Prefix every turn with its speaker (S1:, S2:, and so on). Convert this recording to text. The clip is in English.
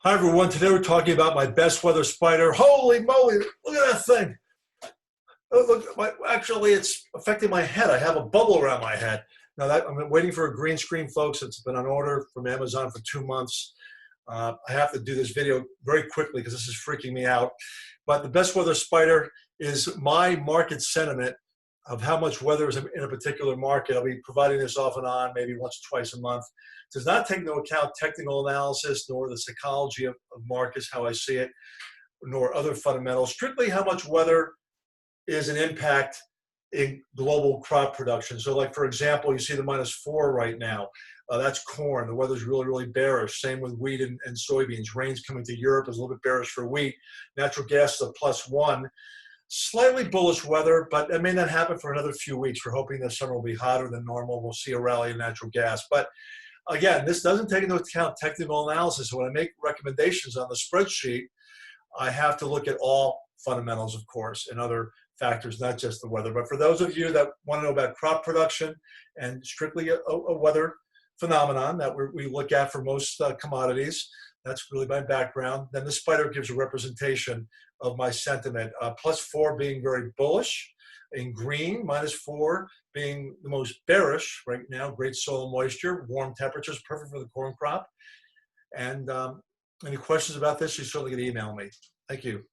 S1: Hi everyone, today we're talking about my best weather spider. Holy moly, look at that thing. Oh, look, actually it's affecting my head. I have a bubble around my head. Now that I'm waiting for a green screen, folks. It's been on order from Amazon for 2 months. I have to do this video very quickly because this is freaking me out. But the best weather spider is my market sentiment of how much weather is in a particular market. I'll be providing this off and on, maybe once or twice a month. It does not take into account technical analysis nor the psychology of markets, how I see it, nor other fundamentals. Strictly how much weather is an impact in global crop production. So like, for example, you see the -4 right now. That's corn. The weather's really, really bearish. Same with wheat and soybeans. Rain's coming to Europe is a little bit bearish for wheat. Natural gas is a +1. Slightly bullish weather, but it may not happen for another few weeks. We're hoping this summer will be hotter than normal. We'll see a rally in natural gas. But again, this doesn't take into account technical analysis. So when I make recommendations on the spreadsheet, I have to look at all fundamentals, of course, and other factors, not just the weather. But for those of you that want to know about crop production and strictly a weather phenomenon that we look at for most commodities, that's really my background. Then the spider gives a representation of my sentiment. +4 being very bullish, in green, -4 being the most bearish right now. Great soil moisture, warm temperatures, perfect for the corn crop. And any questions about this, you certainly can email me. Thank you.